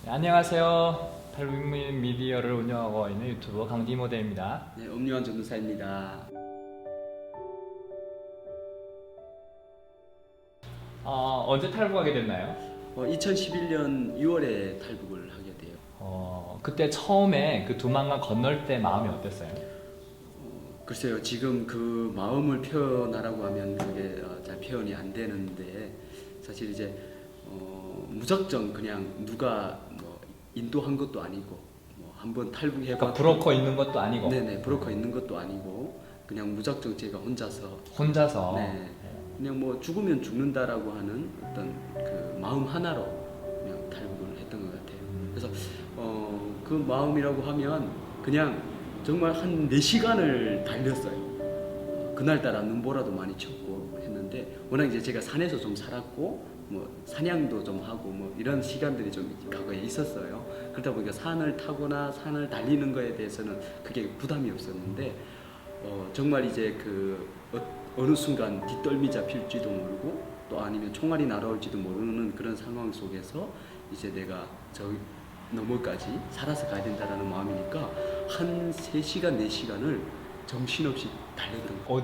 네, 안녕하세요. 탈북민 미디어를 운영하고 있는 유튜버 강디모델입니다. 네, 엄유한 전도사입니다. 언제 탈북하게 됐나요? 2011년 6월에 탈북을 하게 돼요. 그때 처음에 그 두만강 건널 때 마음이 어땠어요? 글쎄요, 지금 그 마음을 표현하라고 하면 그게 잘 표현이 안 되는데 사실 이제 무작정 그냥 누가 뭐 인도한 것도 아니고 뭐 한번 탈북해봐. 그러니까 브로커 있는 것도 아니고. 네네, 브로커 있는 것도 아니고 그냥 무작정 제가 혼자서. 네, 그냥 뭐 죽으면 죽는다라고 하는 어떤 그 마음 하나로 그냥 탈북을 했던 것 같아요. 그래서 그 마음이라고 하면 그냥 정말 한 4시간을 달렸어요. 그날따라 눈보라도 많이 쳤고 했는데 워낙 이제 제가 산에서 좀 살았고 뭐 사냥도 좀 하고 뭐 이런 시간들이 좀 과거에 있었어요. 그러다 보니까 산을 타거나 산을 달리는 거에 대해서는 그게 부담이 없었는데 정말 이제 그 어느 순간 뒷덜미 잡힐지도 모르고 또 아니면 총알이 날아올지도 모르는 그런 상황 속에서 이제 내가 저 너머까지 살아서 가야 된다라는 마음이니까 한 3시간 4시간을 정신없이 달렸던 거예요.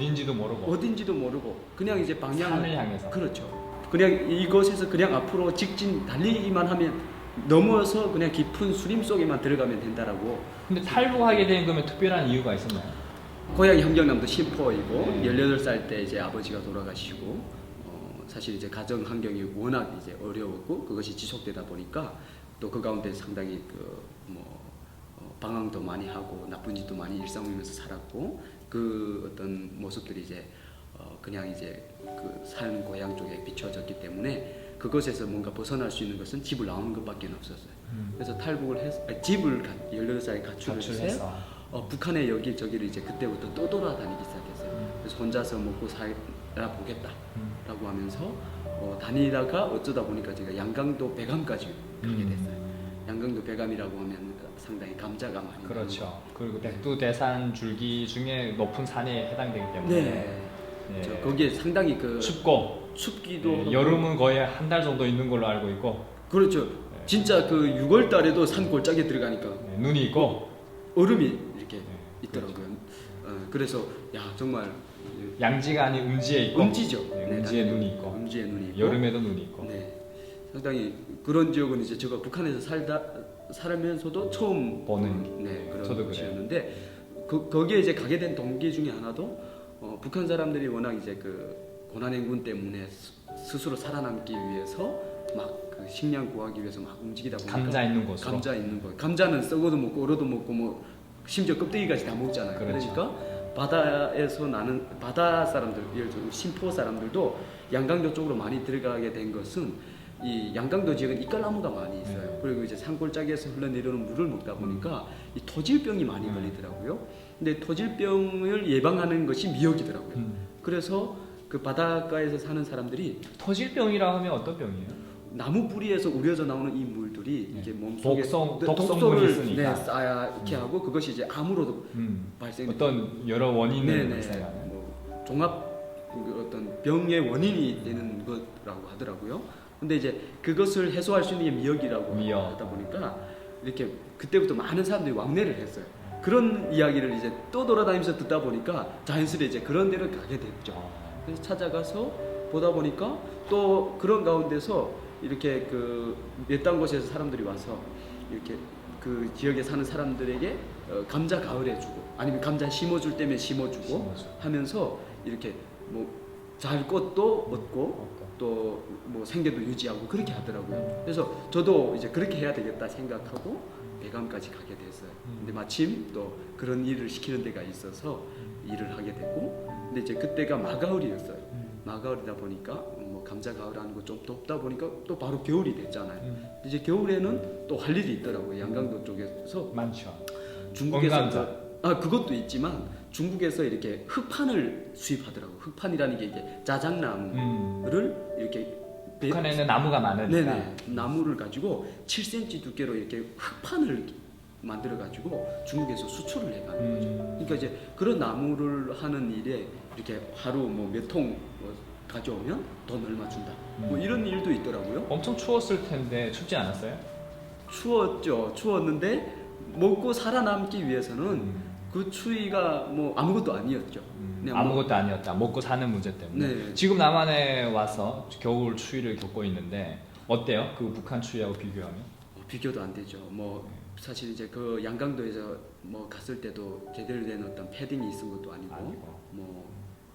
어딘지도 모르고 그냥 이제 방향을 산을 향해서. 그렇죠. 그냥 이곳에서 그냥 앞으로 직진 달리기만 하면 넘어서 그냥 깊은 수림 속에만 들어가면 된다라고. 근데 탈북하게 된 거면 특별한 이유가 있었나요? 고향이 함경남도 신포이고 네. 18살 때 이제 아버지가 돌아가시고 사실 이제 가정 환경이 워낙 이제 어려웠고 그것이 지속되다 보니까 또 그 가운데 상당히 방황도 많이 하고 나쁜 짓도 많이 일삼으면서 살았고 그 어떤 모습들이 이제 그냥 이제 그 산 고향 쪽에 비춰졌기 때문에 그것에서 뭔가 벗어날 수 있는 것은 집을 나오는 것밖에 없었어요. 그래서 탈북을 해서 집을 18살에 가출을 해서 북한의 여기저기를 이제 그때부터 떠돌아다니기 시작했어요. 그래서 혼자서 먹고 살아 보겠다라고 하면서 다니다가 어쩌다 보니까 제가 양강도 배감까지 가게 됐어요. 양강도 배감이라고 하면 상당히 감자가 많이 그렇죠. 그리고 백두대산 줄기 중에 높은 산에 해당되기 때문에 네. 거기에 상당히 춥기도 네, 여름은 거의 한 달 정도 있는 걸로 알고 있고. 그렇죠. 진짜 그 6월 달에도 산 골짜기에 들어가니까 눈이 있고 얼음이 이렇게 있더라고요. 그렇죠. 그래서 야 정말 양지가 아닌 음지에 있고. 음지죠. 음지에 눈이 있고. 음지에 눈이 있고. 여름에도 눈이 있고. 네. 상당히 그런 지역은 이제 제가 북한에서 살면서도 처음 보는 그런 저도 곳이었는데 거기에 이제 가게 된 동기 중에 하나도 북한 사람들이 워낙 이제 그 고난행군 때문에 스스로 살아남기 위해서 막 그 식량 구하기 위해서 막 움직이다 보니까 감자 있는 곳으로. 감자 있는 곳. 감자는 썩어도 먹고 얼어도 먹고 뭐 심지어 껍데기까지 다 먹잖아요. 그렇죠. 그러니까 바다에서 나는 바다 사람들, 예를 들어 신포 사람들도 양강도 쪽으로 많이 들어가게 된 것은 이 양강도 지역은 이깔나무가 많이 있어요. 그리고 이제 산골짜기에서 흘러내려오는 물을 먹다 보니까 이 토질병이 많이 걸리더라고요. 근데 토질병을 예방하는 것이 미역이더라고요. 그래서 그 바닷가에서 사는 사람들이 토질병이라 하면 어떤 병이에요? 나무 뿌리에서 우려져 나오는 이 물들이 이제 몸속에 독성물이 있으니까. 쌓이게 하고 그것이 이제 암으로도 발생. 어떤 여러 원인을 발생하는. 뭐 종합 어떤 병의 원인이 되는 거라고 하더라고요. 근데 이제 그것을 해소할 수 있는 게 미역이라고 하다 보니까 이렇게 그때부터 많은 사람들이 왕래를 했어요. 그런 이야기를 이제 또 돌아다니면서 듣다 보니까 자연스레 이제 그런 데를 가게 됐죠. 그래서 찾아가서 보다 보니까 또 그런 가운데서 이렇게 그 외딴 곳에서 사람들이 와서 이렇게 그 지역에 사는 사람들에게 감자 가을에 주고 아니면 감자 심어줄 때면 심어주고 하면서 이렇게 뭐 잘 것도 얻고 또 뭐 생계도 유지하고 그렇게 하더라고요. 그래서 저도 이제 그렇게 해야 되겠다 생각하고 배감까지 가게 됐어요. 근데 마침 또 그런 일을 시키는 데가 있어서 일을 하게 됐고, 근데 이제 그때가 마가을이었어요. 마가을이다 보니까 뭐 감자 가을하는 거 좀 덥다 보니까 또 바로 겨울이 됐잖아요. 이제 겨울에는 또 할 일이 있더라고요. 양강도 쪽에서 많죠. 중국에서 그것도 있지만 중국에서 이렇게 흑판을 수입하더라고요. 흑판이라는 게 이게 짜장나무를 이렇게 북한에는 나무가 많으니까. 나무를 가지고 7cm 두께로 이렇게 흑판을 만들어 가지고 중국에서 수출을 해가는 거죠. 그러니까 이제 그런 나무를 하는 일에 이렇게 하루 뭐 몇 통 가져오면 돈 얼마 준다. 뭐 이런 일도 있더라고요. 엄청 추웠을 텐데 춥지 않았어요? 추웠죠. 추웠는데 먹고 살아남기 위해서는 그 추위가 뭐 아무것도 아니었죠. 그냥 뭐- 아무것도 아니었다. 먹고 사는 문제 때문에. 네. 지금 남한에 와서 겨울 추위를 겪고 있는데 어때요? 그 북한 추위하고 비교하면? 비교도 안 되죠. 뭐 사실 이제 그 양강도에서 뭐 갔을 때도 제대로 된 어떤 패딩이 있은 것도 아니고, 뭐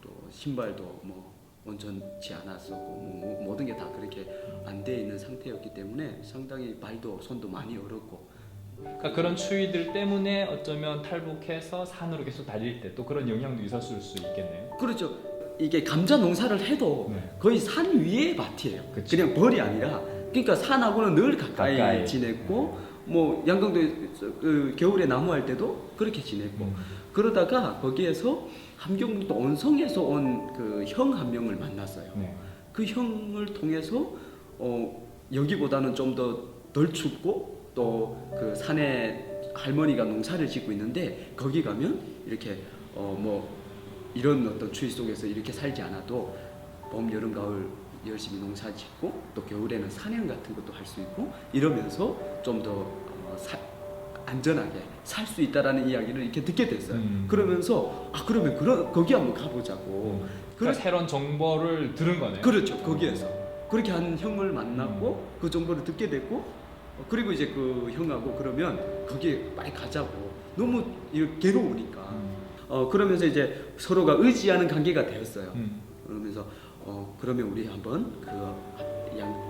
또 신발도 뭐 온전치 않았었고, 뭐 모든 게 다 그렇게 안 돼 있는 상태였기 때문에 상당히 발도 손도 많이 얼었고. 그러니까 그런 추위들 때문에 어쩌면 탈북해서 산으로 계속 달릴 때 또 그런 영향도 있었을 수 있겠네요. 그렇죠. 이게 감자 농사를 해도 네. 거의 산 위의 밭이에요. 그치. 그냥 벌이 아니라. 그러니까 산하고는 늘 가까이 가까이. 지냈고, 뭐 양강도에 그 겨울에 나무할 때도 그렇게 지냈고. 그러다가 거기에서 함경북도 온성에서 온 그 형 한 명을 만났어요. 네. 그 형을 통해서 여기보다는 좀 더 덜 춥고 또 그 산에 할머니가 농사를 짓고 있는데 거기 가면 이렇게 뭐 이런 어떤 추위 속에서 이렇게 살지 않아도 봄, 여름, 가을 열심히 농사 짓고 또 겨울에는 사냥 같은 것도 할 수 있고 이러면서 좀 더 안전하게 살 수 있다라는 이야기를 이렇게 듣게 됐어요. 그러면서 그러면 거기 한번 가보자고. 그러니까 새로운 정보를 들은 거네요. 그렇죠. 거기에서 그렇게 한 형을 만났고 그 정보를 듣게 됐고 그리고 이제 그 형하고 그러면 거기에 빨리 가자고. 너무 괴로우니까. 그러면서 이제 서로가 의지하는 관계가 되었어요. 그러면서 그러면 우리 한번 그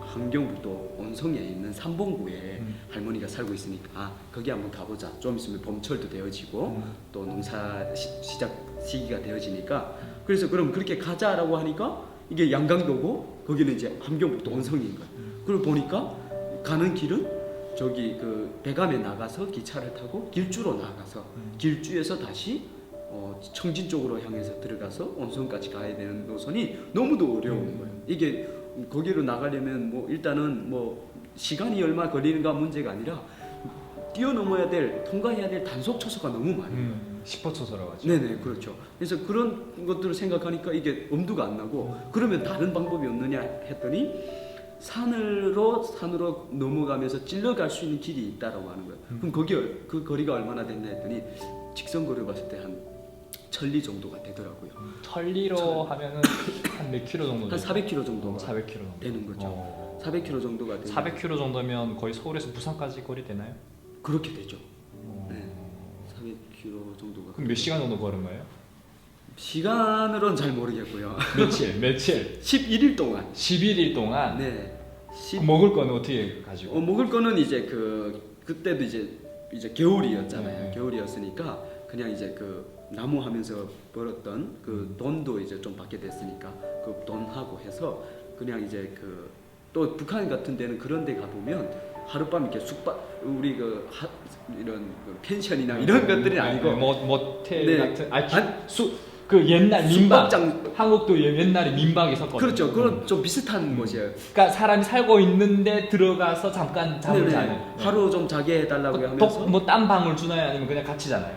함경북도 온성에 있는 삼봉구에 할머니가 살고 있으니까 거기 한번 가보자. 좀 있으면 봄철도 되어지고 또 농사 시작 시기가 되어지니까 그래서 그럼 그렇게 가자라고 하니까 이게 양강도고 거기는 이제 함경북도 온성인 거예요. 그리고 보니까 가는 길은 저기 그 배감에 나가서 기차를 타고 길주로 나가서 길주에서 다시 청진 쪽으로 향해서 들어가서 온성까지 가야 되는 노선이 너무도 어려운 거예요. 이게 거기로 나가려면 뭐 일단은 뭐 시간이 얼마 걸리는가 문제가 아니라 뛰어넘어야 될 통과해야 될 단속 초소가 너무 많아요. 10호초소라고 하죠. 네네 그렇죠. 그래서 그런 것들을 생각하니까 이게 엄두가 안 나고 그러면 다른 방법이 없느냐 했더니 산으로 넘어가면서 찔러갈 수 있는 길이 있다라고 하는 거예요. 그럼 거기 그 거리가 얼마나 됐나 했더니 직선거리를 봤을 때 한 1000리 정도가 되더라고요. 천리로 하면은 한 몇 킬로 정도? 한 400km 정도가 400킬로 정도 되는 거죠. 400km 정도가 되는 400킬로 정도면 거의 서울에서 부산까지 거리 되나요? 그렇게 되죠. 네. 400km 정도가. 그럼 몇 시간 정도 걸은 거예요? 시간으로는 잘 모르겠고요. 며칠? 11일 동안. 11일 동안. 네. 먹을 거는 어떻게 가지고? 먹을 거는 이제 그때도 이제 겨울이었잖아요. 네. 겨울이었으니까 그냥 이제 그 나무 하면서 벌었던 그 돈도 이제 좀 받게 됐으니까 그 돈하고 해서 그냥 이제 또 북한 같은 데는 그런 데 가보면 하룻밤 이렇게 숙박 우리 이런 펜션이나 이런 것들이 아니고 모텔 네. 같은 그 옛날 민박 숙박장. 한국도 옛날에 민박이 있었거든요. 그렇죠. 그런 좀 비슷한 곳이에요. 그러니까 사람이 살고 있는데 들어가서 잠깐 잠을 자는. 하루 좀 자게 해달라고 하면서 뭐딴 방을 주나요? 아니면 그냥 같이 자나요?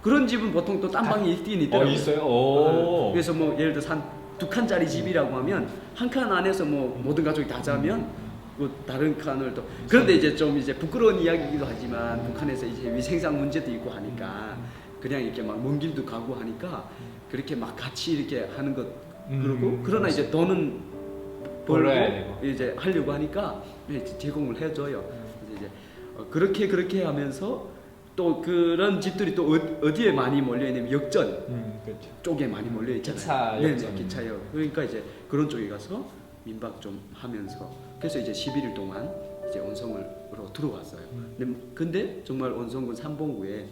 그런 집은 보통 또 딴 방이 있긴 있더라고요. 있어요? 오. 그래서 뭐 예를 들어서 한 2칸짜리 집이라고 하면 한 칸 안에서 뭐 모든 가족이 다 자면 뭐 다른 칸을 또 그런데 이제 좀 이제 부끄러운 이야기이기도 하지만 북한에서 이제 위생상 문제도 있고 하니까 그냥 이렇게 막 먼 길도 가고 하니까 그렇게 막 같이 이렇게 하는 것 그러고 그러나 이제 돈은 벌어야 벌고 이제 하려고 하니까 제공을 해줘요. 그래서 이제 그렇게 하면서 또 그런 집들이 또 어디에 많이 몰려 있냐면 역전 그렇죠. 쪽에 많이 몰려 있잖아요. 기차 네, 역전. 기차역. 그러니까 이제 그런 쪽에 가서 민박 좀 하면서 그래서 이제 11일 동안 이제 온성으로 들어왔어요. 근데 정말 온성군 삼봉구에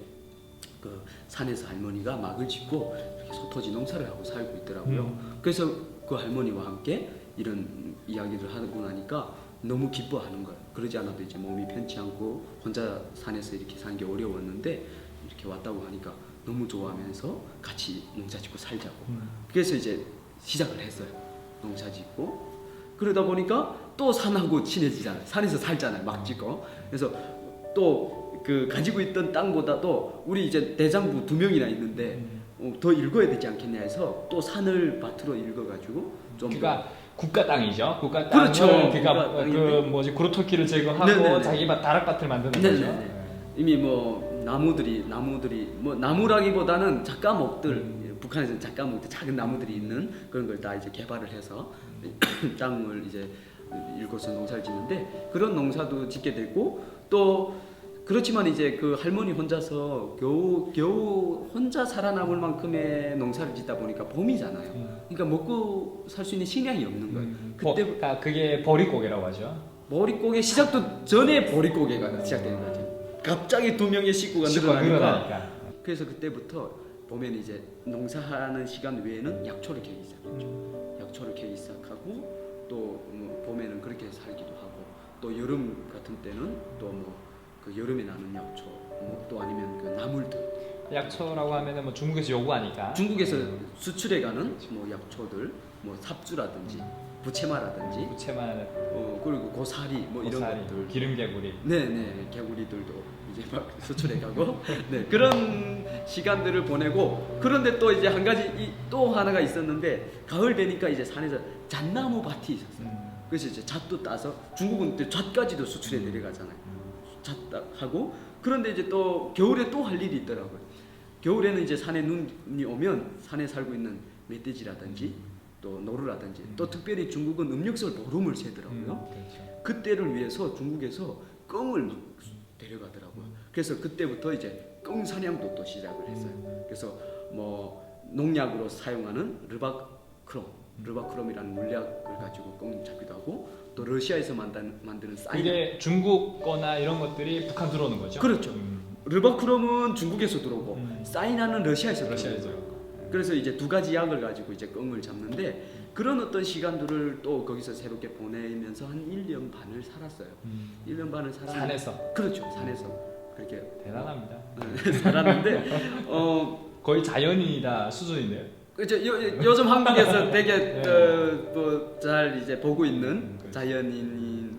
그 산에서 할머니가 막을 짓고 이렇게 소토지 농사를 하고 살고 있더라고요. 그래서 그 할머니와 함께 이런 이야기를 하고 나니까 너무 기뻐하는 거예요. 그러지 않아도 이제 몸이 편치 않고 혼자 산에서 이렇게 사는 게 어려웠는데 이렇게 왔다고 하니까 너무 좋아하면서 같이 농사 짓고 살자고. 그래서 이제 시작을 했어요. 농사 짓고 그러다 보니까 또 산하고 친해지잖아요. 산에서 살잖아요. 막 짓고. 그래서 또 그 가지고 있던 땅보다도 우리 이제 대장부 2명이나 있는데 더 읽어야 되지 않겠냐 해서 또 산을 밭으로 읽어가지고 좀 그러니까 국가 땅이죠. 국가 땅을 그렇죠. 그러니까 국가 땅인데. 그 뭐지 구루토끼를 제거하고 네네네. 자기 다락밭을 만드는 네네네. 거죠. 이미 뭐 나무들이 뭐 나무라기보다는 작과목들 북한에서는 작과목들 작은 나무들이 있는 그런 걸 다 이제 개발을 해서 땅을 이제 일궈서 농사를 짓는데 그런 농사도 짓게 되고 또 그렇지만 이제 그 할머니 혼자서 겨우 혼자 살아남을 만큼의 농사를 짓다 보니까 봄이잖아요. 그러니까 먹고 살 수 있는 식량이 없는 거예요. 그때 그러니까 그게 보릿고개라고 하죠. 보릿고개 시작도 전에 보릿고개가 시작되는 거죠. 갑자기 2명의 식구가 늘어나니까. 늘어나니까. 그래서 그때부터 보면 이제 농사하는 시간 외에는 약초를 캐기 시작했죠. 약초를 캐기 시작하고 또뭐 봄에는 그렇게 살기도 하고 또 여름 같은 때는 또 뭐 그 여름에 나는 약초 또 아니면 그 나물들 약초라고 하면은 뭐 중국에서 요구하니까. 중국에서 수출해 가는 뭐 약초들 뭐 삽주라든지 부채마라든지 부채만 그리고 고사리 뭐 이런 고사리, 것들 기름개구리. 네네 개구리들도 이제 막 수출해 가고 네 그런 시간들을 보내고 그런데 또 이제 한 가지 또 하나가 있었는데 가을 되니까 이제 산에서 잣나무 밭이 있었어요. 그래서 이제 잣도 따서 중국은 또 잣까지도 수출해 내려가잖아요. 잣 하고 그런데 이제 또 겨울에 또 할 일이 있더라고요. 겨울에는 이제 산에 눈이 오면 산에 살고 있는 멧돼지라든지 또 노루라든지 또 특별히 중국은 음력설 보름을 세더라고요. 그렇죠. 그때를 위해서 중국에서 껑을 막 데려가더라고요. 그래서 그때부터 이제 껑 사냥도 또 시작을 했어요. 그래서 뭐 농약으로 사용하는 르바크롬이라는 물약을 가지고 껑 잡기도 하고 또 러시아에서 만드는 사이나 이게 중국 거나 이런 것들이 북한 들어오는 거죠? 그렇죠. 르바크롬은 중국에서 들어오고 사이나는 러시아에서 들어오고 러시아에서. 그래서 이제 두 가지 약을 가지고 이제 껑을 잡는데 그런 어떤 시간들을 또 거기서 새롭게 보내면서 한 1년 반을 살았어요. 1년 반을 산에서. 그렇죠. 산에서 그렇게 대단합니다. 살았는데 거의 자연인이다 수준인데요. 그죠. 요즘 한국에서 되게 네. 잘 이제 보고 있는 그렇죠. 자연인인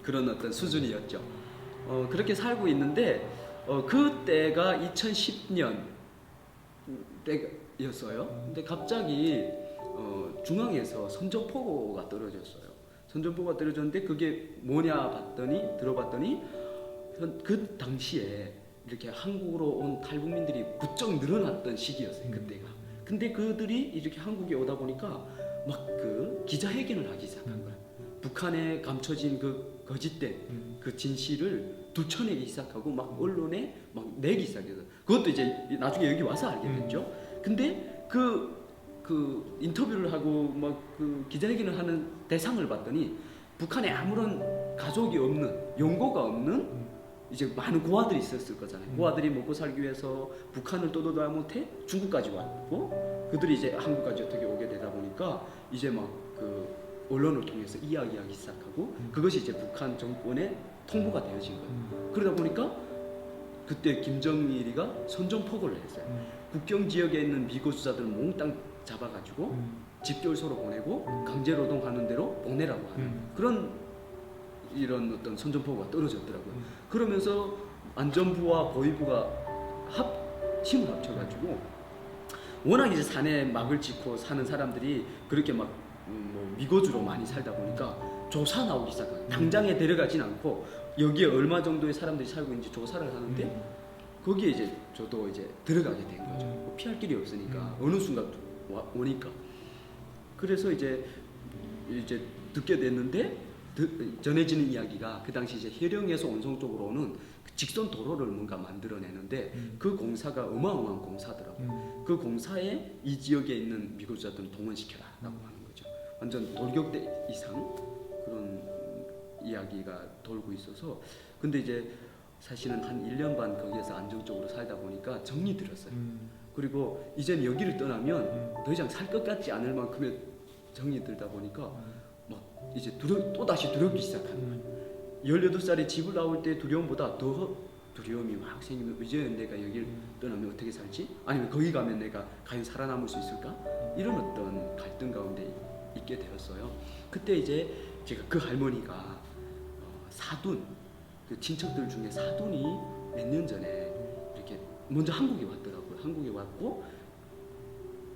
그런 어떤 수준이었죠. 그렇게 살고 있는데 그때가 2010년 때였어요. 근데 갑자기 중앙에서 선전포고가 떨어졌어요. 선전포고가 떨어졌는데 그게 뭐냐 들어봤더니 그 당시에 이렇게 한국으로 온 탈북민들이 부쩍 늘어났던 시기였어요. 그때가. 근데 그들이 이렇게 한국에 오다 보니까 막 그 기자회견을 하기 시작한 거야. 북한에 감춰진 그 거짓된 그 진실을 들춰내기 시작하고 막 언론에 막 내기 시작해서 그것도 이제 나중에 여기 와서 알게 됐죠. 근데 그 인터뷰를 하고 막 그 기자회견을 하는 대상을 봤더니 북한에 아무런 가족이 없는 연고가 없는 이제 많은 고아들이 있었을 거잖아요. 고아들이 먹고 살기 위해서 북한을 떠도다 못해 중국까지 왔고 그들이 이제 한국까지 어떻게 오게 되다 보니까 이제 막 그 언론을 통해서 이야기하기 시작하고 그것이 이제 북한 정권의 통보가 되어진 거예요. 그러다 보니까 그때 김정일이가 선전포고를 했어요. 국경 지역에 있는 미고수자들을 몽땅 잡아가지고 집결소로 보내고 강제노동하는 대로 보내라고 하는 그런 이런 어떤 선전포고가 떨어졌더라고요. 그러면서 안전부와 보위부가 힘을 합쳐가지고 워낙 이제 산에 막을 짓고 사는 사람들이 그렇게 막 뭐 미고주로 많이 살다 보니까 조사 나오기 시작해요. 당장에 데려가진 않고 여기에 얼마 정도의 사람들이 살고 있는지 조사를 하는데 거기에 이제 저도 이제 들어가게 된 거죠. 뭐 피할 길이 없으니까 어느 순간 오니까 그래서 이제 듣게 됐는데 전해지는 이야기가 그 당시 이제 해령에서 온성 쪽으로 오는 직선 도로를 뭔가 만들어내는데 그 공사가 어마어마한 공사더라고요. 그 공사에 이 지역에 있는 미국자들은 동원시켜라라고 하는 거죠. 완전 돌격대 이상 그런 이야기가 돌고 있어서 근데 이제 사실은 한 1년 반 거기에서 안정적으로 살다 보니까 정이 들었어요. 그리고 이제는 여기를 떠나면 더 이상 살 것 같지 않을 만큼의 정이 들다 보니까 막 이제 또 다시 두렵기 시작하는 거예요. 18살에 집을 나올 때 두려움보다 더 두려움이 막 생기면 이제 내가 여기를 떠나면 어떻게 살지? 아니면 거기 가면 내가 과연 살아남을 수 있을까? 이런 어떤 갈등 가운데 있게 되었어요. 그때 이제 제가 그 할머니가 사돈 그 친척들 중에 사돈이 몇 년 전에 이렇게 먼저 한국에 왔더라고요. 한국에 왔고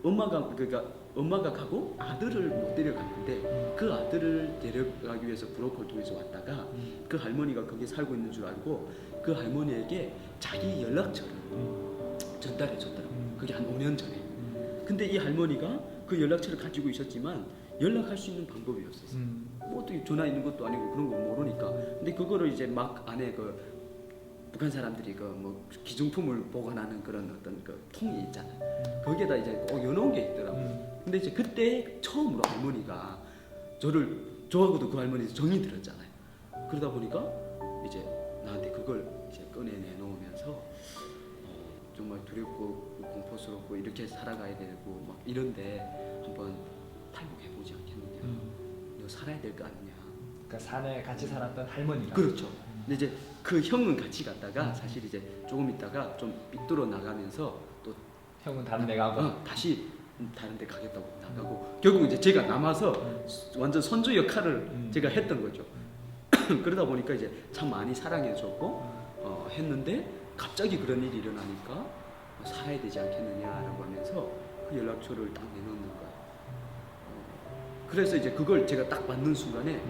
엄마가 가고 아들을 못 데려갔는데 그 아들을 데려가기 위해서 브로커를 통해서 왔다가 그 할머니가 거기 살고 있는 줄 알고 그 할머니에게 자기 연락처를 전달해 줬더라고. 그게 한 5년 전에. 근데 이 할머니가 그 연락처를 가지고 있었지만 연락할 수 있는 방법이 없었어. 뭐 어떻게 전화 있는 것도 아니고 그런 거 모르니까. 근데 그거를 이제 막 안에 그 북한 사람들이 그 뭐 기중품을 보관하는 그런 어떤 그 통이 있잖아요. 거기에다 이제 꼭 여놓은 게 있더라고. 근데 이제 그때 처음으로 할머니가 저하고도 그 할머니 정이 들었잖아요. 그러다 보니까 이제 나한테 그걸 이제 꺼내놓으면서 정말 두렵고 공포스럽고 이렇게 살아가야 되고 막 이런데 한번 탈북해보지 않겠느냐. 너 살아야 될 거 아니냐. 그러니까 산에 같이 살았던 할머니가. 그렇죠. 근데 이제 그 형은 같이 갔다가 사실 이제 조금 있다가 좀 삐뚤어 나가면서 또 형은 다른 데 가고 다시 다른 데 가겠다고 나가고 결국 이제 제가 남아서 완전 선조 역할을 제가 했던 거죠. 그러다 보니까 이제 참 많이 사랑해줬고 했는데 갑자기 그런 일이 일어나니까 살아야 되지 않겠느냐라고 하면서 그 연락처를 딱 내놓는 거예요. 그래서 이제 그걸 제가 딱 받는 순간에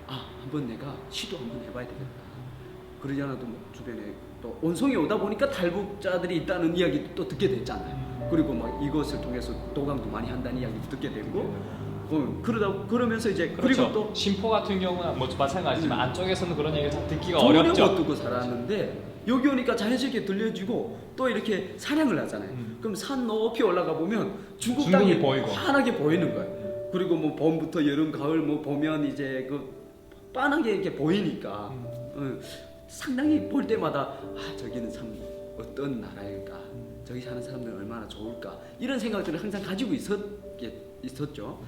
한번 내가 시도 한번 해봐야 되겠다. 그러지 않아도 뭐 주변에 또 온송이 오다 보니까 탈북자들이 있다는 이야기 또 듣게 됐잖아요. 그리고 막 이것을 통해서 도강도 많이 한다는 이야기도 듣게 되고 그러면서 이제 그렇죠. 그리고 또 신포 같은 경우는 뭐 마찬가지지만 안쪽에서는 그런 얘기를 잘 듣기가 전혀 어렵죠. 못 듣고 살았는데 여기 오니까 자연스럽게 들려지고 또 이렇게 사냥을 하잖아요. 그럼 산 높이 올라가 보면 중국 땅이 보이고 환하게 보이는 거예요. 그리고 뭐 봄부터 여름, 가을 뭐 보면 이제 그 빤하게 이렇게 보이니까 상당히 볼 때마다 저기는 참 어떤 나라일까, 저기 사는 사람들은 얼마나 좋을까 이런 생각들을 항상 가지고 있었죠.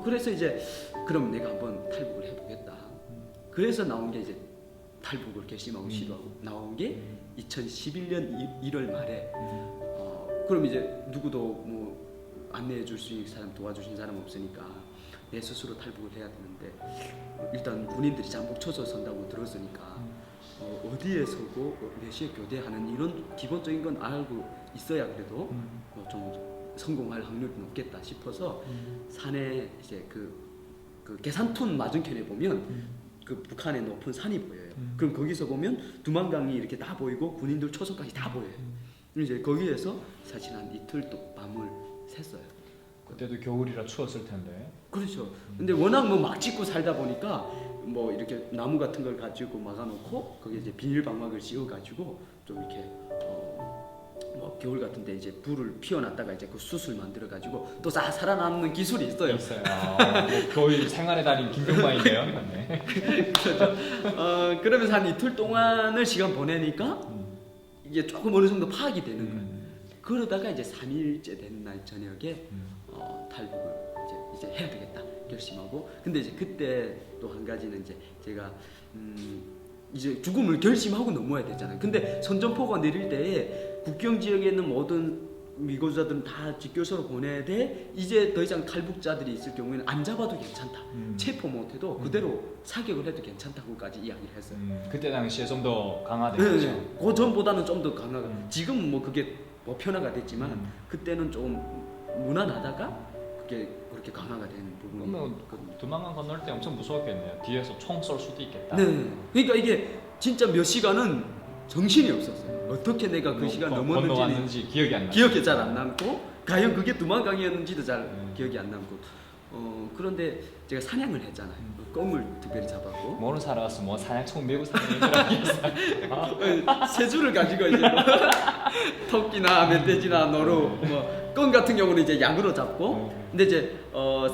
그래서 이제 그럼 내가 한번 탈북을 해보겠다. 그래서 나온 게 이제 탈북을 결심하고 시도하고 나온 게 2011년 1월 말에 그럼 이제 누구도 뭐 안내해 줄 수 있는 사람, 도와주신 사람 없으니까 내 스스로 탈북을 해야 되는데 일단 군인들이 잠복 쳐서 선다고 들었으니까 어디에 서고 몇 시에 교대하는 이런 기본적인 건 알고 있어야 그래도 좀 성공할 확률이 높겠다 싶어서 산에 이제 그 계산톤 맞은편에 보면 그 북한의 높은 산이 보여요. 그럼 거기서 보면 두만강이 이렇게 다 보이고 군인들 초소까지 다 보여요. 이제 거기에서 사실 한 이틀 또 밤을 샜어요. 그때도 겨울이라 추웠을 텐데. 그렇죠. 근데 워낙 뭐 막 짓고 살다 보니까 뭐 이렇게 나무 같은 걸 가지고 막아놓고 거기에 이제 비닐방막을 씌워가지고 좀 이렇게 뭐 겨울 같은데 이제 불을 피워놨다가 이제 그 숯을 만들어가지고 또 살아남는 기술이 있어요. 거의 생활의 달인 김병만이네요. 네. 그렇죠. 그러면서 한 이틀 동안을 시간 보내니까 이게 조금 어느 정도 파악이 되는 거예요. 그러다가 이제 3일째 된 날 저녁에 탈북을 이제 해야 되겠다 결심하고. 근데 이제 그때 또 한 가지는 이제 제가 이제 죽음을 결심하고 넘어야 되잖아요. 근데 선전포가 내릴 때에 국경 지역에 있는 모든 미거주자들은 다 직교서로 보내야 돼. 이제 더 이상 탈북자들이 있을 경우에는 안 잡아도 괜찮다. 체포 못해도 그대로 사격을 해도 괜찮다고까지 이야기를 했어요. 그때 당시에 좀 더 강화됐죠. 네, 그 전보다는 좀 더 강화가. 지금은 뭐 그게 뭐 변화가 됐지만 그때는 좀 무난하다가 그게 그렇게 강화가 되는 부분이. 그러면 두만강 건널 때 엄청 무서웠겠네요. 뒤에서 총 쏠 수도 있겠다. 네. 그러니까 이게 진짜 몇 시간은 정신이 없었어요. 어떻게 내가 그 시간 넘었는지 기억이 안 나. 기억이 잘 안 남고 과연 그게 두만강이었는지도 잘 기억이 안 남고. 그런데 제가 사냥을 했잖아요. 껌을 특별히 잡았고. 뭐는 살아왔어. 뭐 사냥총 메고 사는 애들 새 줄을 가지고 이제 뭐 토끼나 멧돼지나 노루 뭐 껌 같은 경우는 이제 약으로 잡고. 근데 이제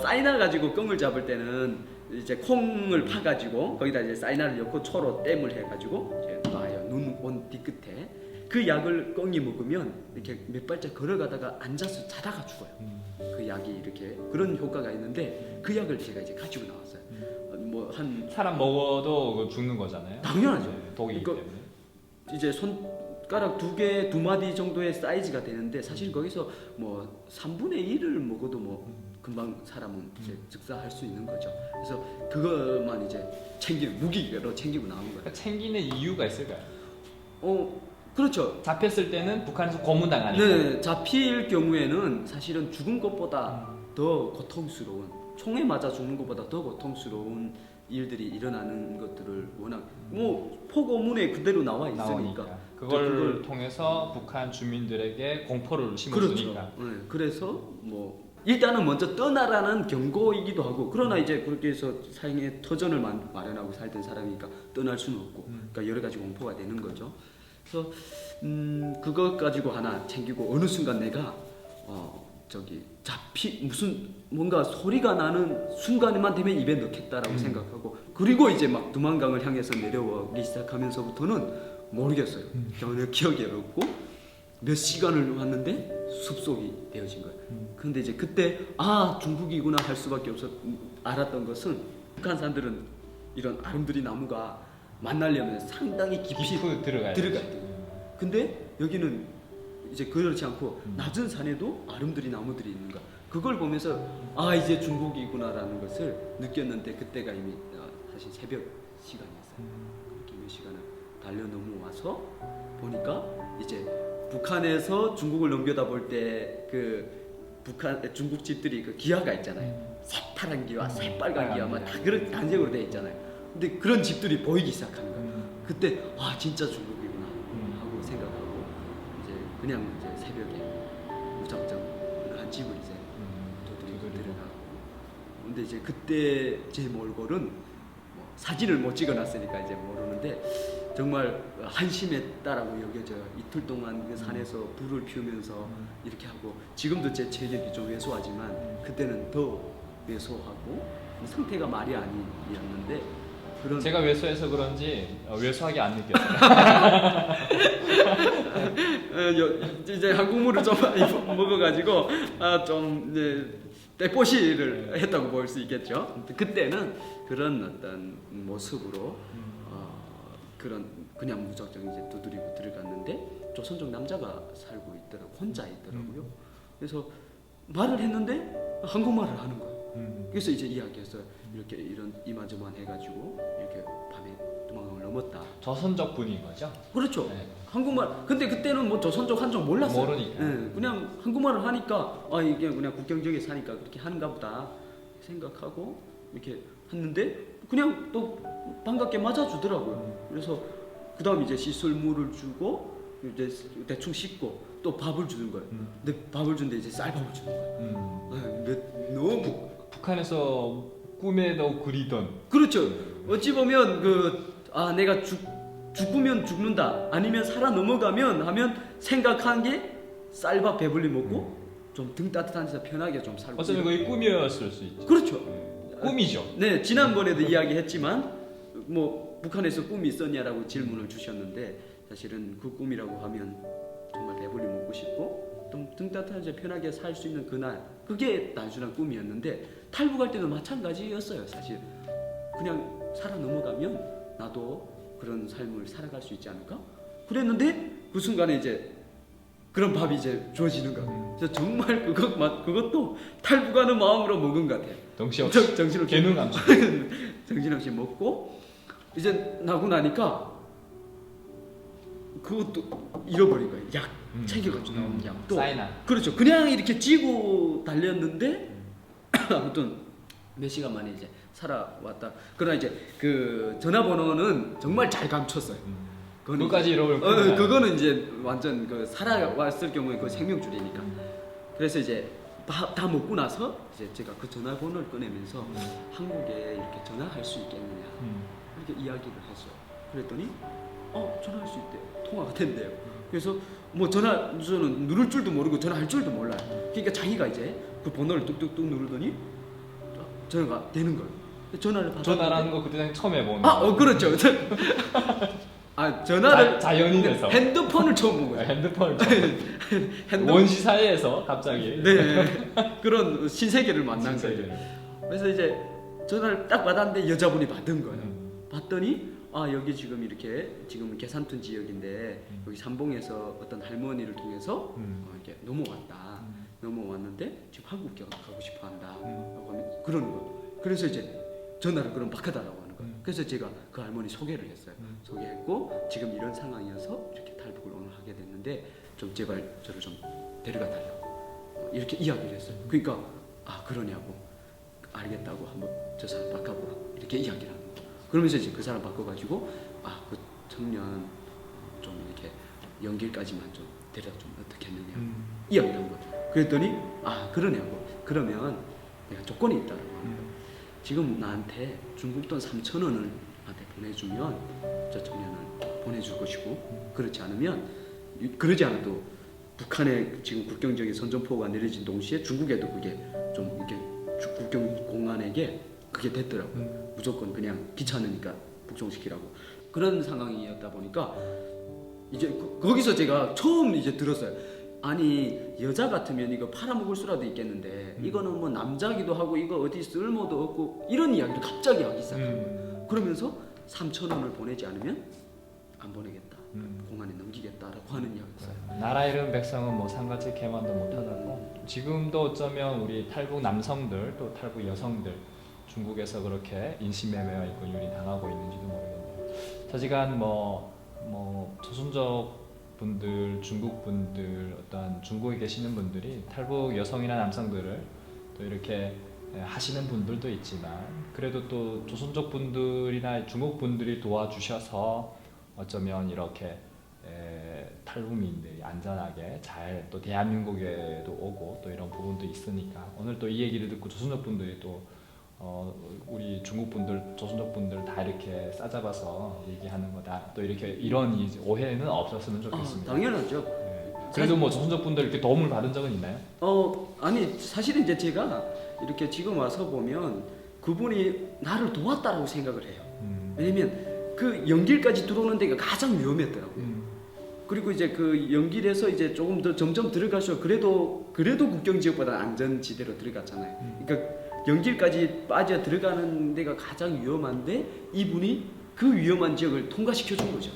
사이나 가지고 껌을 잡을 때는 이제 콩을 파가지고 거기다 이제 사이나를 넣고 초로 땜을 해가지고 이제 놔요. 눈 뒤끝에. 그 약을 껌이 먹으면 이렇게 몇 발짝 걸어가다가 앉아서 자다가 죽어요. 그 약이 이렇게 그런 효과가 있는데 그 약을 제가 이제 가지고 나왔어요. 뭐 한 사람 먹어도 죽는 거잖아요. 당연하죠. 네, 독이기 그러니까 때문에. 이제 손가락 2개, 2마디 정도의 사이즈가 되는데 사실 거기서 뭐 3분의 1을 먹어도 뭐 금방 사람은 이제 즉사할 수 있는 거죠. 그래서 그것만 이제 무기로 챙기고 나온 거예요. 그러니까 챙기는 이유가 있을까요? 그렇죠. 잡혔을 때는 북한에서 고문당하니까. 네, 잡힐 경우에는 사실은 죽은 것보다 더 고통스러운, 총에 맞아 죽는 것보다 더 고통스러운 일들이 일어나는 것들을 워낙 뭐 포고문에 그대로 나와 있으니까 나오니까 그걸 통해서 북한 주민들에게 공포를 심어주니까. 그렇죠. 네, 그래서 뭐 일단은 먼저 떠나라는 경고이기도 하고, 그러나 이제 그렇게 해서 사형의 터전을 마련하고 살던 사람이니까 떠날 수는 없고, 그러니까 여러 가지 공포가 되는 거죠. 그래서 그것 가지고 하나 챙기고, 어느 순간 내가 저기 무슨 뭔가 소리가 나는 순간에만 되면 입에 넣겠다라고 생각하고, 그리고 이제 막 두만강을 향해서 내려오기 시작하면서부터는 모르겠어요. 전혀 기억이 없고 몇 시간을 왔는데 숲속이 되어진 거예요. 근데 이제 그때 중국이구나 할 수밖에 알았던 것은, 북한 사람들은 이런 아름드리 나무가 만나려면 상당히 깊이 들어가야 돼요. 근데 여기는 이제 그렇지 않고 낮은 산에도 아름드리 나무들이 있는 거야. 그걸 보면서 이제 중국이구나라는 것을 느꼈는데, 그때가 이미 사실 새벽 시간이었어요. 그렇게 몇 시간을 달려 넘어와서 보니까 이제 북한에서 중국을 넘겨다 볼 때 그 북한 중국 집들이 그 기와가 있잖아요. 새파란 기와, 새빨간 기와만 다 그런 단색으로 돼 있잖아요. 근데 그런 집들이 보이기 시작하는 거예요. 그때 진짜 중국이구나 하고 생각하고, 이제 그냥 이제 새벽에 무작정 어느 한 집을 이제 도둑이 들어가고. 근데 이제 그때 제 몰골은 사진을 못 찍어놨으니까 이제 모르는데, 정말 한심했다라고 여겨져요. 이틀 동안 그 산에서 불을 피우면서 이렇게 하고, 지금도 제 체력이 좀 왜소하지만 그때는 더 왜소하고 상태가 말이 아니었는데, 그런 제가 왜소해서 그런지 왜소하게 안 느꼈어요. 이제 한국물을 좀 많이 먹어가지고 좀 떼뽀시를 했다고 볼 수 있겠죠. 그때는 그런 어떤 모습으로 그냥 무작정 이제 두드리고 들어갔는데, 조선족 남자가 살고 있더라고, 혼자 있더라고요. 그래서 말을 했는데 한국말을 하는 거예요. 그래서 이제 이야기했어요. 이렇게 이런 이만저만 해가지고 이렇게 밤에 두만강을 넘었다. 조선족 분인 거죠? 그렇죠. 네. 한국말. 근데 그때는 뭐 조선족 한족 몰랐어요. 모르니까. 그냥 한국말을 하니까 이게 그냥 국경 지역에 사니까 그렇게 하는가 보다 생각하고 이렇게 했는데, 그냥 또 반갑게 맞아주더라고요. 그래서 그 다음 이제 씻을물을 주고 이제 대충 씻고 또 밥을 주는 거예요. 근데 밥을 주는데 이제 쌀밥을 주는 거예요. 너무 북한에서 꿈에도 그리던. 그렇죠. 어찌 보면 내가 죽으면 죽는다, 아니면 살아 넘어가면 하면 생각한 게 쌀밥 배불리 먹고 좀 등 따뜻한 데서 편하게 좀 살고. 어쩌면 그게 꿈이었을 수 있죠. 그렇죠. 꿈이죠. 네, 지난번에도 이야기했지만 뭐 북한에서 꿈이 있었냐라고 질문을 주셨는데, 사실은 그 꿈이라고 하면 정말 배불리 먹고 싶고 좀 등 따뜻한 데 편하게 살 수 있는 그날, 그게 단순한 꿈이었는데, 탈북할 때도 마찬가지였어요. 사실 그냥 살아 넘어가면 나도 그런 삶을 살아갈 수 있지 않을까? 그랬는데 그 순간에 이제 그런 밥이 이제 주어지는 거예요. 그래서 정말 그것도 탈북하는 마음으로 먹은 것 같아요. 정신없이 개능함수. 정신없이 먹고 이제 나고 나니까 그것도 잃어버린 거예요. 약 챙겨가지고 나온 약도. 사이나. 그렇죠. 그냥 이렇게 쥐고 달렸는데 아무튼 몇 시간 만에 이제 살아왔다. 그러나 이제 그 전화번호는 정말 잘 감췄어요. 그거까지 잃어버렸구나. 그거는 이제 완전 살아왔을 경우에 그 생명줄이니까. 그래서 이제 다 먹고 나서 이제 제가 그 전화번호를 꺼내면서 한국에 이렇게 전화할 수 있겠느냐 이렇게 이야기를 했어요. 그랬더니 전화할 수 있대. 통화가 된대요. 그래서 뭐 저는 누를 줄도 모르고 전화할 줄도 몰라요. 그러니까 자기가 이제 그 번호를 뚝뚝뚝 누르더니 전화가 되는 거예요. 전화를 받았는데, 전화라는 거 그때 처음 해보는. 그렇죠. 전화를 자연인에서 핸드폰을 처음 본 거예요. 핸드폰을 원시 사회에서 갑자기. 네. 그런 신세계를 만난 거예요. 그래서 이제 전화를 딱 받았는데 여자분이 받은 거예요. 받더니 여기 지금 지금 계산톤 지역인데 여기 삼봉에서 어떤 할머니를 통해서 이렇게 넘어왔는데 지금 한국 가고 싶어 한다. 그러는 거. 그래서 이제 전화를 그럼 바꿔달라고 하는 거예요. 그래서 제가 그 할머니 소개를 했어요. 소개했고 지금 이런 상황이어서 이렇게 탈북을 오늘 있는데 좀 제발 저를 좀 데려가 달라고 이렇게 이야기를 했어요. 그러니까 아 그러냐고 알겠다고 한번 저 사람 바꿔보라 이렇게 이야기를 하는 거예요. 그러면서 이제 그 사람 바꿔가지고 아 그 청년 좀 이렇게 연길까지만 좀 데려다 좀 어떻게 했느냐 이야기를 한 거예요. 그랬더니 아 그러냐고 그러면 내가 조건이 있다고 하는 거예요. 지금 나한테 중국 돈 3,000원을 나한테 보내주면 저 청년을 보내줄 것이고 그렇지 않으면 그러지 않아도 북한에 지금 국경 지역에 선전포고가 내려진 동시에 중국에도 그게 좀 이렇게 국경 공안에게 그게 됐더라고요. 무조건 그냥 귀찮으니까 북송시키라고 그런 상황이었다 보니까 이제 거기서 제가 처음 이제 들었어요. 아니 여자 같으면 이거 팔아먹을 수라도 있겠는데 이거는 뭐 남자기도 하고 이거 어디 쓸모도 없고 이런 이야기를 갑자기 하기 시작해요. 그러면서 3,000원을 보내지 않으면 안 보내겠다. 공안에 넘기겠다라고 하는 이야기였어요. 나라 잃은 백성은 뭐 산같이 개만도 못하다고. 지금도 어쩌면 우리 탈북 남성들 또 탈북 여성들 중국에서 그렇게 인신매매와 인권유린이 당하고 있는지도 모르겠네요. 사실간 뭐 조선족 분들, 중국 분들, 어떤 중국에 계시는 분들이 탈북 여성이나 남성들을 또 이렇게 하시는 분들도 있지만 그래도 또 조선족 분들이나 중국 분들이 도와주셔서 어쩌면 이렇게 탈북민들이 안전하게 잘 또 대한민국에도 오고 또 이런 부분도 있으니까 오늘 또 이 얘기를 듣고 조선족 분들이 또 우리 중국 분들, 조선족 분들 다 이렇게 싸잡아서 얘기하는 거다. 또 이렇게 이런 오해는 없었으면 좋겠습니다. 당연하죠. 네. 그래도 뭐 조선족 분들 이렇게 도움을 받은 적은 있나요? 아니 사실은 이제 제가 이렇게 지금 와서 보면 그분이 나를 도왔다라고 생각을 해요. 왜냐면 그 연길까지 들어오는 데가 가장 위험했더라고요. 그리고 이제 그 연길에서 이제 조금 더 점점 들어가서 그래도 국경 지역보다 안전지대로 들어갔잖아요. 그러니까 연길까지 빠져 들어가는 데가 가장 위험한데 이분이 그 위험한 지역을 통과시켜 준 거죠.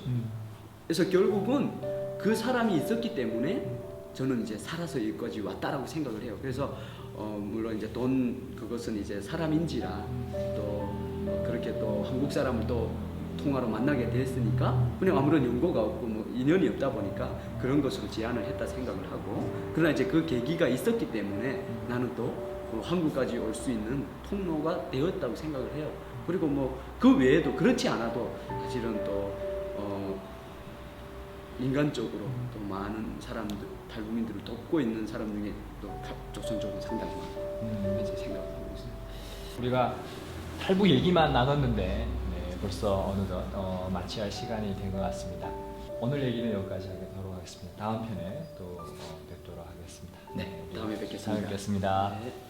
그래서 결국은 그 사람이 있었기 때문에 저는 이제 살아서 여기까지 왔다라고 생각을 해요. 그래서 물론 이제 돈 그것은 이제 사람인지라 또 그렇게 또 한국 사람을 또 통화로 만나게 됐으니까 그냥 아무런 연고가 없고 뭐 인연이 없다 보니까 그런 것으로 제안을 했다 생각을 하고 그러나 이제 그 계기가 있었기 때문에 나는 또 한국까지 올 수 있는 통로가 되었다고 생각을 해요. 그리고 뭐 그 외에도 그렇지 않아도 사실은 또 인간적으로 또 많은 사람들 탈북민들을 돕고 있는 사람 중에 또 조선족은 상당히 많고 이제 생각을 하고 있어요. 우리가 탈북 얘기만 나눴는데 네, 벌써 어느덧 마쳐야 할 시간이 된 것 같습니다. 오늘 얘기는 여기까지 하도록 하겠습니다. 다음 편에 또 뵙도록 하겠습니다. 네, 다음에 뵙겠습니다. 다음에 뵙겠습니다. 네.